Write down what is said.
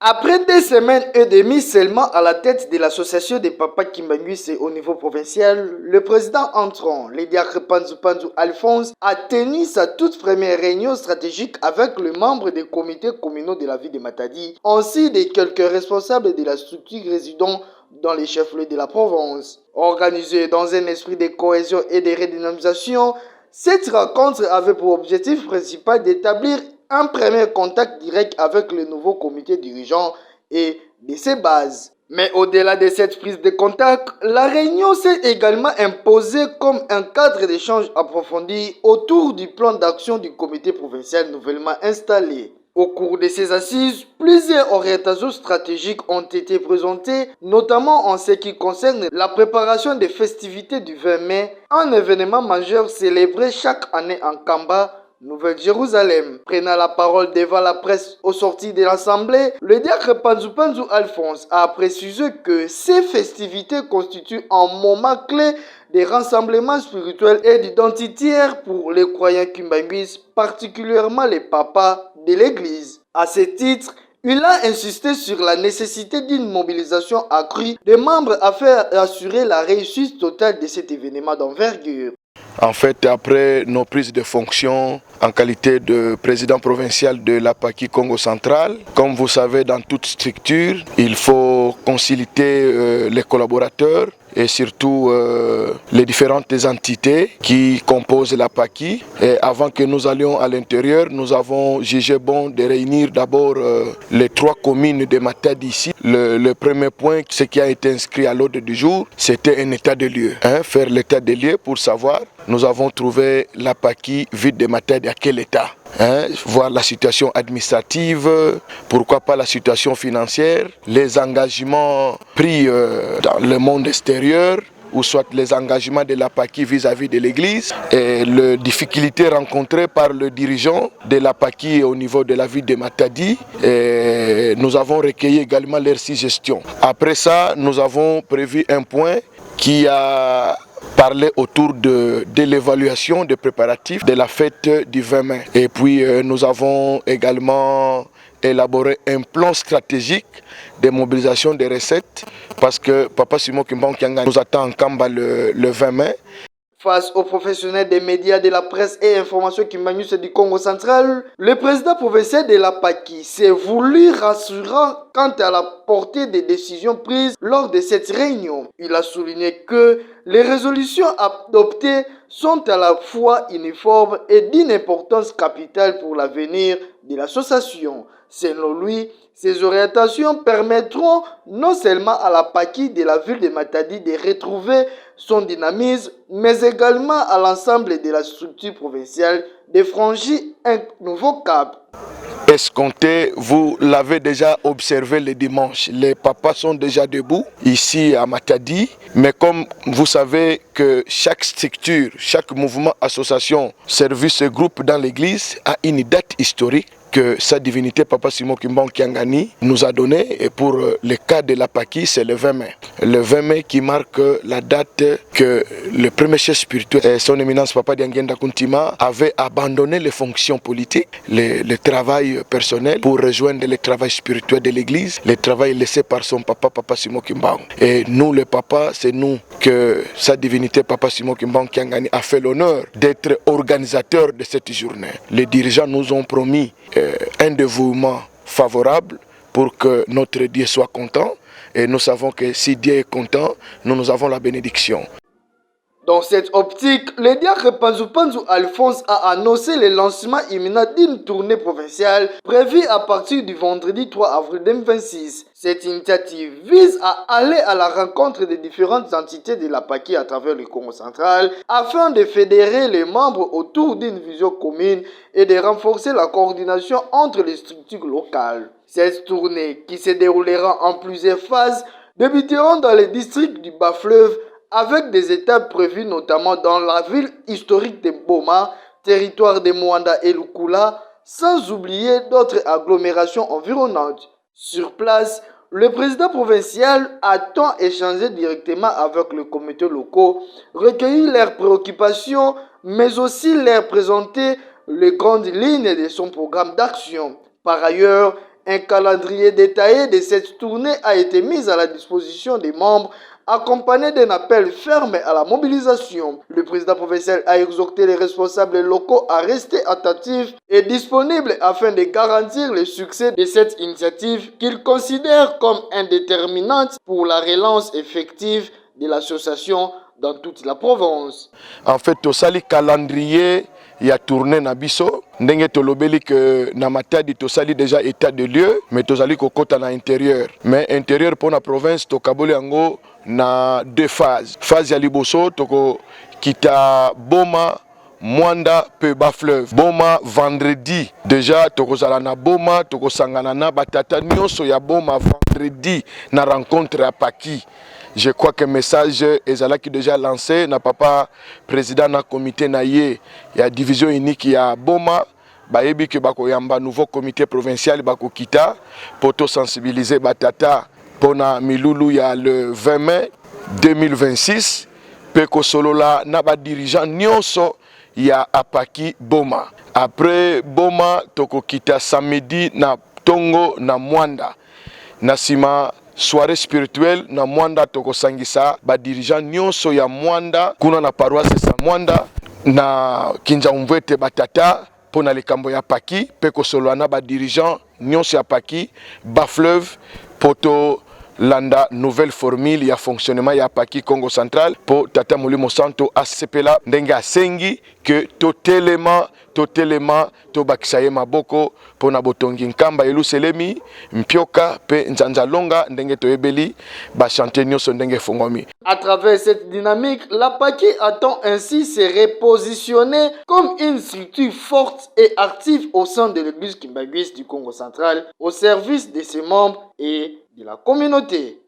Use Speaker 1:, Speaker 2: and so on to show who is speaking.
Speaker 1: Après 2 semaines et demie seulement à la tête de l'association des papas Kimbanguise au niveau provincial, le président entrant, le diacre Panzu Alphonse, a tenu sa toute première réunion stratégique avec les membres des comités communaux de la ville de Matadi, ainsi que quelques responsables de la structure résidant dans les chefs-lieux de la province. Organisée dans un esprit de cohésion et de redynamisation, cette rencontre avait pour objectif principal d'établir un premier contact direct avec le nouveau comité dirigeant et de ses bases. Mais au-delà de cette prise de contact, la réunion s'est également imposée comme un cadre d'échange approfondi autour du plan d'action du comité provincial nouvellement installé. Au cours de ces assises, plusieurs orientations stratégiques ont été présentées, notamment en ce qui concerne la préparation des festivités du 20 mai, un événement majeur célébré chaque année en Kamba, Nouvelle-Jérusalem. Prenant la parole devant la presse au sorti de l'Assemblée, le diacre Panzu Alphonse a précisé que ces festivités constituent un moment clé des rassemblements spirituels et d'identitaires pour les croyants kimbanguistes, particulièrement les papas de l'Église. À ce titre, il a insisté sur la nécessité d'une mobilisation accrue des membres afin d'assurer la réussite totale de cet événement d'envergure.
Speaker 2: En fait, après nos prises de fonction en qualité de président provincial de l'APAKI Congo central, comme vous savez, dans toute structure, il faut consulter les collaborateurs et surtout les différentes entités qui composent l'APAKI. Et avant que nous allions à l'intérieur, nous avons jugé bon de réunir d'abord les 3 communes de Matadi ici. Le premier point, ce qui a été inscrit à l'ordre du jour, c'était un état de lieu. Faire l'état de lieu pour savoir, nous avons trouvé l'APAKI vide de Matadi à quel état. Voir la situation administrative, pourquoi pas la situation financière, les engagements pris dans le monde extérieur, ou soit les engagements de l'APAKI vis-à-vis de l'Église, et les difficultés rencontrées par le dirigeant de l'APAKI au niveau de la ville de Matadi. Et nous avons recueilli également leurs suggestions. Après ça, nous avons prévu un point qui a parler autour de l'évaluation des préparatifs de la fête du 20 mai. Et puis nous avons également élaboré un plan stratégique de mobilisation des recettes parce que Papa Simon Kimbangu nous attend en Kamba le 20 mai.
Speaker 1: Face aux professionnels des médias, de la presse et information Kimbanguise du Congo central, le président provincial de l'APAKI s'est voulu rassurant quant à la portée des décisions prises lors de cette réunion. Il a souligné que les résolutions adoptées sont à la fois uniformes et d'une importance capitale pour l'avenir de l'association. Selon lui, ces orientations permettront non seulement à l'APAKI de la ville de Matadi de retrouver son dynamisme, mais également à l'ensemble de la structure provinciale de franchir un nouveau cap.
Speaker 2: Escompté, vous l'avez déjà observé le dimanche, les papas sont déjà debout ici à Matadi, mais comme vous savez que chaque structure, chaque mouvement, association, service et groupe dans l'église a une date historique que sa divinité Papa Simon Kimbangu nous a donné, et pour le cas de l'APAKI, c'est le 20 mai. Le 20 mai qui marque la date que le premier chef spirituel, son éminence Papa Diangenda Kuntima, avait abandonné les fonctions politiques, le travail personnel pour rejoindre le travail spirituel de l'église, le travail laissé par son papa, Papa Simon Kimbangu. Et nous, les papas, c'est nous que sa divinité Papa Simon Kimbangu a fait l'honneur d'être organisateur de cette journée. Les dirigeants nous ont promis un dévouement favorable pour que notre Dieu soit content, et nous savons que si Dieu est content, nous avons la bénédiction.
Speaker 1: Dans cette optique, le diacre Panzu Alphonse a annoncé le lancement imminent d'une tournée provinciale prévue à partir du vendredi 3 avril 2026. Cette initiative vise à aller à la rencontre des différentes entités de l'APAKI à travers le Congo central afin de fédérer les membres autour d'une vision commune et de renforcer la coordination entre les structures locales. Cette tournée, qui se déroulera en plusieurs phases, débutera dans les districts du Bas-Fleuve avec des étapes prévues notamment dans la ville historique de Boma, territoire de Mwanda et Lukula, sans oublier d'autres agglomérations environnantes. Sur place, le président provincial attend échanger directement avec les comités locaux, recueillir leurs préoccupations, mais aussi leur présenter les grandes lignes de son programme d'action. Par ailleurs, Un calendrier détaillé de cette tournée a été mis à la disposition des membres, accompagné d'un appel ferme à la mobilisation. Le président provincial a exhorté les responsables locaux à rester attentifs et disponibles afin de garantir le succès de cette initiative qu'il considère comme indéterminante pour la relance effective de l'association dans toute la province.
Speaker 2: En fait, au sali calendrier, il y a tourné na biso. Ndenge tolobeli que na matadi to sali déjà état de lieu, mais to sali kokota na intérieur. Mais intérieur pour la province to kaboli ango na deux phases. Phase ya liboso toko kita Boma, Mwanda pe Bas-Fleuve. Boma vendredi déjà toko zala na Boma, toko sangana na batata nyonso ya Boma vendredi na rencontre à Paki. Je crois que le message est déjà lancé. Na papa président na comité na ye, il y a division unique, il y a Boma. Bayebi que bako yamba nouveau comité provincial bako kita pour to sensibiliser batata pour na milulu ya le 20 mai 2026. Peko solo la na ba dirigeant nyonso ya apaki Boma. Après Boma toko kita samedi na Tongo na Mwanda. Na sima soirée spirituelle na Mwanda toko sangisa ba dirigeant nyonso ya Mwanda kuna na paroisse sa Mwanda na kinja umvete batata pona likambo ya Paki peko solwana ba dirigeant nyonso ya Paki Bas-Fleuve poto landa nouvelle formule ya fonctionnement ya Paki Congo Central po tata Molimo Santo asepela ndenge asengi que totelema to bakisaye maboko pona botongi nkamba eluselemi mpioka pe nzanzalonga ndenge toyebeli ba chanter nyonso ndenge fongwami.
Speaker 1: À travers cette dynamique, la Paki attend ainsi se repositionner comme une structure forte et active au sein de l'église Kimbanguiste du Congo central, au service de ses membres et de la communauté.